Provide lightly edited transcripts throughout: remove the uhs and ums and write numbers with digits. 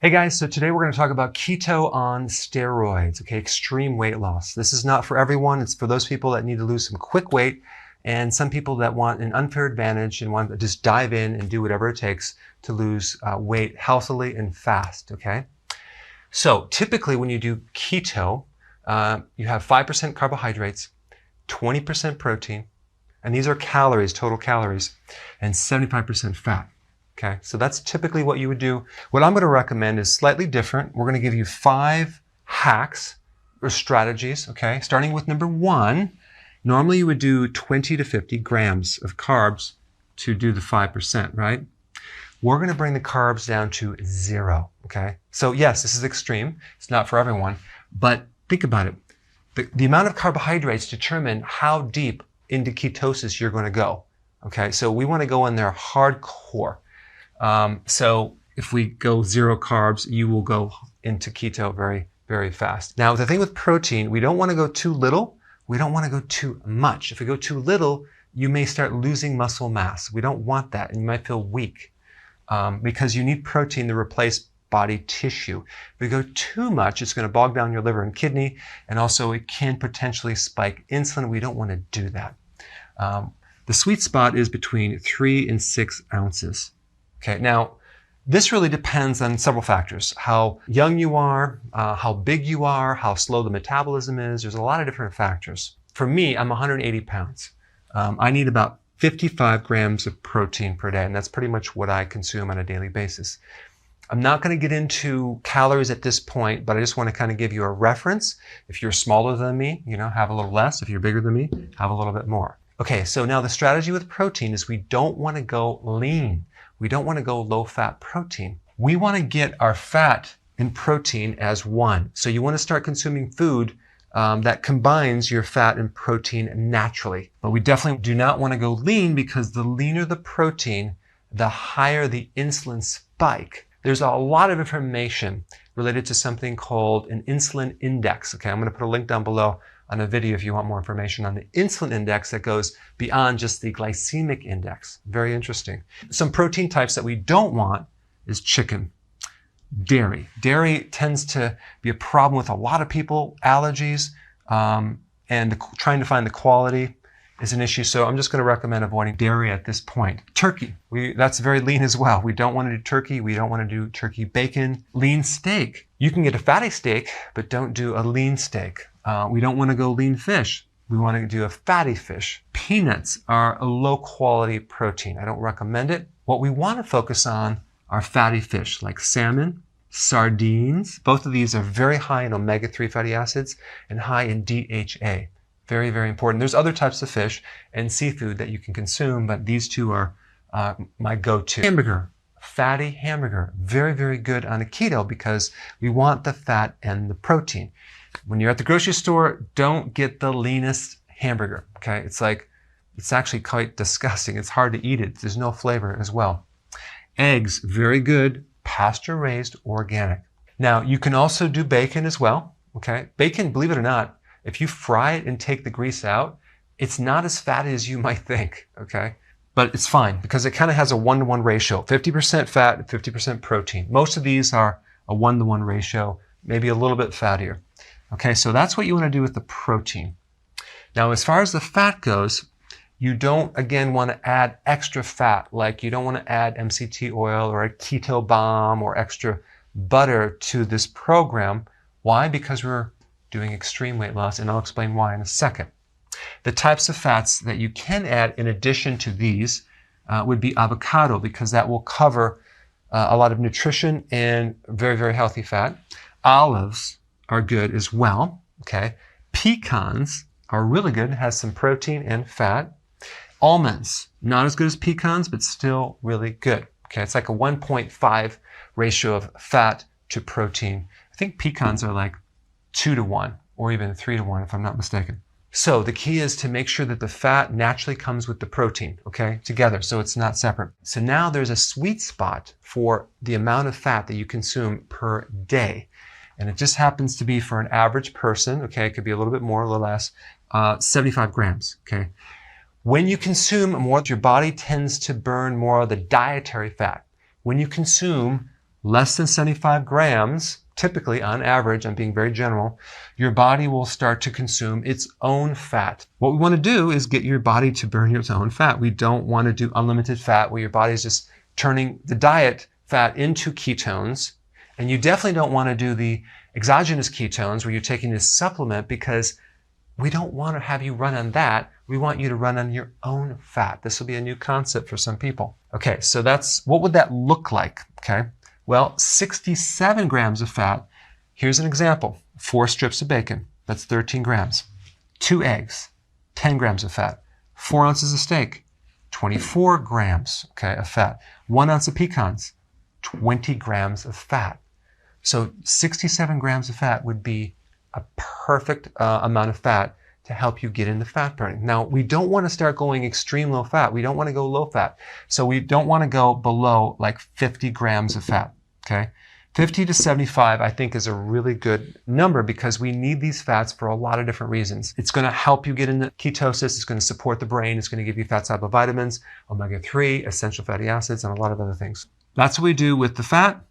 Hey guys, so today we're going to talk about keto on steroids, okay, extreme weight loss. This is not for everyone. It's for those people that need to lose some quick weight and some people that want an unfair advantage and want to just dive in and do whatever it takes to lose weight healthily and fast, okay? So typically when you do keto, you have 5% carbohydrates, 20% protein, and these are calories, total calories, and 75% fat. Okay, so that's typically what you would do. What I'm going to recommend is slightly different. We're going to give you 5 hacks or strategies, okay? Starting with number 1, normally you would do 20 to 50 grams of carbs to do the 5%, right? We're going to bring the carbs down to 0, okay? So yes, this is extreme. It's not for everyone, but think about it. The amount of carbohydrates determine how deep into ketosis you're going to go, okay? So we want to go in there hardcore. So if we go 0 carbs, you will go into keto very, very fast. Now, the thing with protein, we don't want to go too little. We don't want to go too much. If we go too little, you may start losing muscle mass. We don't want that, and you might feel weak because you need protein to replace body tissue. If we go too much, it's going to bog down your liver and kidney, and also it can potentially spike insulin. We don't want to do that. The sweet spot is between 3 and 6 ounces. Okay, now this really depends on several factors. How young you are, how big you are, how slow the metabolism is. There's a lot of different factors. For me, I'm 180 pounds. I need about 55 grams of protein per day, and that's pretty much what I consume on a daily basis. I'm not going to get into calories at this point, but I just want to kind of give you a reference. If you're smaller than me, have a little less. If you're bigger than me, have a little bit more. Okay, so now the strategy with protein is we don't want to go lean. We don't want to go low-fat protein. We want to get our fat and protein as one. So you want to start consuming food that combines your fat and protein naturally. But we definitely do not want to go lean because the leaner the protein, the higher the insulin spike. There's a lot of information related to something called an insulin index. Okay, I'm going to put a link down below on a video if you want more information on the insulin index that goes beyond just the glycemic index. Very interesting. Some protein types that we don't want is chicken, dairy. Dairy tends to be a problem with a lot of people, allergies, and trying to find the quality is an issue. So I'm just going to recommend avoiding dairy at this point. Turkey, that's very lean as well. We don't want to do turkey. We don't want to do turkey bacon. Lean steak. You can get a fatty steak, but don't do a lean steak. We don't want to go lean fish. We want to do a fatty fish. Peanuts are a low quality protein. I don't recommend it. What we want to focus on are fatty fish like salmon, sardines. Both of these are very high in omega-3 fatty acids and high in DHA. Very, very important. There's other types of fish and seafood that you can consume, but these two are my go-to. Hamburger, fatty hamburger. Very, very good on a keto because we want the fat and the protein. When you're at the grocery store, don't get the leanest hamburger, okay? It's actually quite disgusting. It's hard to eat it. There's no flavor as well. Eggs, very good, pasture-raised, organic. Now, you can also do bacon as well, okay? Bacon, believe it or not, if you fry it and take the grease out, it's not as fatty as you might think, okay? But it's fine because it kind of has a 1-to-1 ratio, 50% fat and 50% protein. Most of these are a 1-to-1 ratio, maybe a little bit fattier. Okay, so that's what you want to do with the protein. Now, as far as the fat goes, you don't, again, want to add extra fat. Like you don't want to add MCT oil or a keto bomb or extra butter to this program. Why? Because we're doing extreme weight loss, and I'll explain why in a second. The types of fats that you can add in addition to these would be avocado, because that will cover a lot of nutrition and very, very healthy fat. Olives are good as well, okay? Pecans are really good, it has some protein and fat. Almonds, not as good as pecans, but still really good, okay? It's like a 1.5 ratio of fat to protein. I think pecans are like 2-to-1 or even 3-to-1 if I'm not mistaken. So the key is to make sure that the fat naturally comes with the protein, okay, together, so it's not separate. So now there's a sweet spot for the amount of fat that you consume per day. And it just happens to be for an average person, okay, it could be a little bit more, a little less, 75 grams, okay. When you consume more, your body tends to burn more of the dietary fat. When you consume less than 75 grams, typically on average, I'm being very general, your body will start to consume its own fat. What we want to do is get your body to burn its own fat. We don't want to do unlimited fat where your body is just turning the diet fat into ketones. And you definitely don't want to do the exogenous ketones where you're taking this supplement, because we don't want to have you run on that. We want you to run on your own fat. This will be a new concept for some people. Okay, so what would that look like? Okay, well, 67 grams of fat. Here's an example. 4 strips of bacon, that's 13 grams. 2 eggs, 10 grams of fat. 4 ounces of steak, 24 grams, okay, of fat. 1 ounce of pecans, 20 grams of fat. So 67 grams of fat would be a perfect amount of fat to help you get into fat burning. Now, we don't want to start going extreme low fat. We don't want to go low fat. So we don't want to go below like 50 grams of fat, okay? 50 to 75, I think, is a really good number because we need these fats for a lot of different reasons. It's going to help you get into ketosis. It's going to support the brain. It's going to give you fat-soluble vitamins, omega-3, essential fatty acids, and a lot of other things. That's what we do with the fat.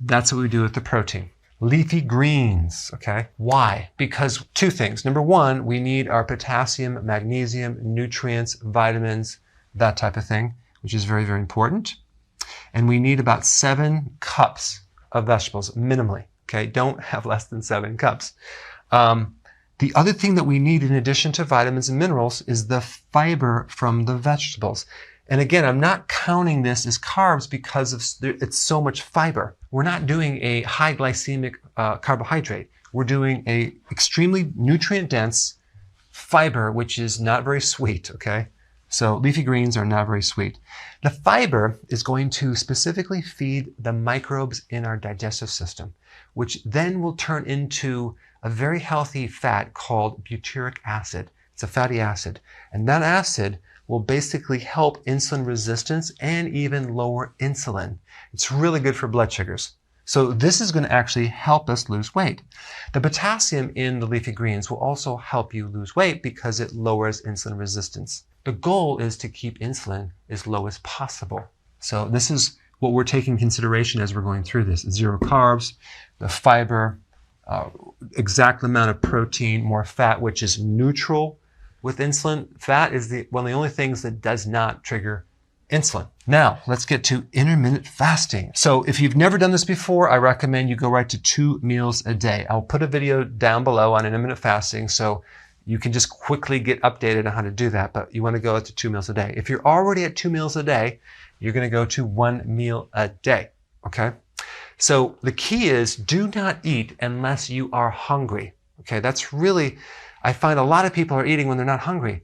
That's what we do with the protein. Leafy greens, okay? Why? Because 2 things. Number 1, we need our potassium, magnesium, nutrients, vitamins, that type of thing, which is very, very important. And we need about 7 cups of vegetables, minimally, okay? Don't have less than 7 cups. The other thing that we need in addition to vitamins and minerals is the fiber from the vegetables. And again, I'm not counting this as carbs because it's so much fiber. We're not doing a high glycemic carbohydrate. We're doing a extremely nutrient-dense fiber, which is not very sweet, okay? So leafy greens are not very sweet. The fiber is going to specifically feed the microbes in our digestive system, which then will turn into a very healthy fat called butyric acid. It's a fatty acid. And that acid will basically help insulin resistance and even lower insulin. It's really good for blood sugars. So this is going to actually help us lose weight. The potassium in the leafy greens will also help you lose weight because it lowers insulin resistance. The goal is to keep insulin as low as possible. So this is what we're taking consideration as we're going through this. 0 carbs, the fiber, exact amount of protein, more fat, which is neutral with insulin. Fat is one of the only things that does not trigger insulin. Now, let's get to intermittent fasting. So if you've never done this before, I recommend you go right to 2 meals a day. I'll put a video down below on intermittent fasting so you can just quickly get updated on how to do that, but you want to go to 2 meals a day. If you're already at 2 meals a day, you're going to go to 1 meal a day, okay? So the key is do not eat unless you are hungry, okay? That's really, I find a lot of people are eating when they're not hungry.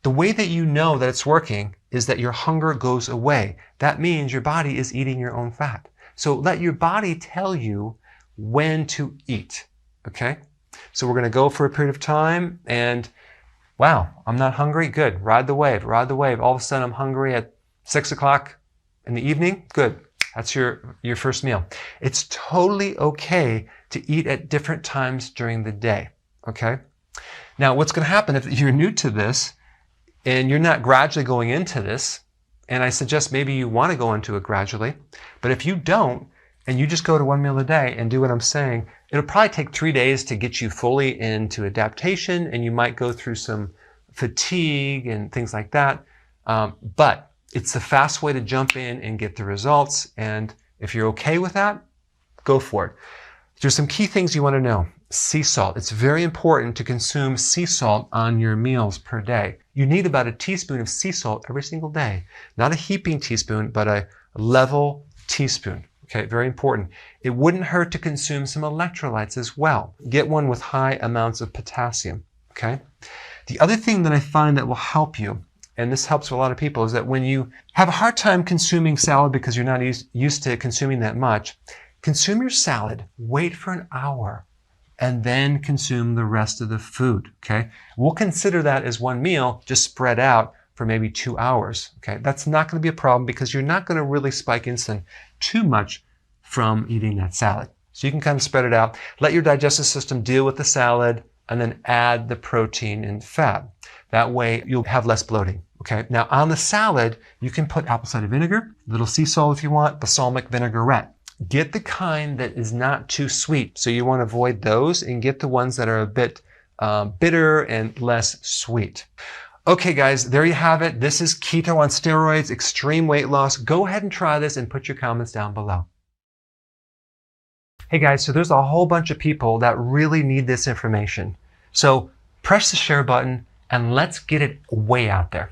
The way that you know that it's working is that your hunger goes away. That means your body is eating your own fat. So let your body tell you when to eat, okay? So we're going to go for a period of time and, wow, I'm not hungry? Good. Ride the wave, ride the wave. All of a sudden I'm hungry at 6 o'clock in the evening? Good. That's your first meal. It's totally okay to eat at different times during the day, okay? Now, what's going to happen if you're new to this and you're not gradually going into this, and I suggest maybe you want to go into it gradually, but if you don't, and you just go to 1 meal a day and do what I'm saying, it'll probably take 3 days to get you fully into adaptation, and you might go through some fatigue and things like that. But it's the fast way to jump in and get the results. And if you're okay with that, go for it. There's some key things you want to know. Sea salt. It's very important to consume sea salt on your meals per day. You need about a teaspoon of sea salt every single day. Not a heaping teaspoon, but a level teaspoon. Okay, very important. It wouldn't hurt to consume some electrolytes as well. Get one with high amounts of potassium, okay? The other thing that I find that will help you, and this helps a lot of people, is that when you have a hard time consuming salad because you're not used to consuming that much, consume your salad, wait for an hour, and then consume the rest of the food, okay? We'll consider that as 1 meal, just spread out for maybe 2 hours, okay? That's not going to be a problem because you're not going to really spike insulin too much from eating that salad. So you can kind of spread it out. Let your digestive system deal with the salad and then add the protein and fat. That way you'll have less bloating, okay? Now on the salad, you can put apple cider vinegar, a little sea salt if you want, balsamic vinaigrette. get the kind that is not too sweet. So you want to avoid those and get the ones that are a bit bitter and less sweet. Okay, guys, there you have it. This is keto on steroids, extreme weight loss. Go ahead and try this and put your comments down below. Hey guys, so there's a whole bunch of people that really need this information. So press the share button and let's get it way out there.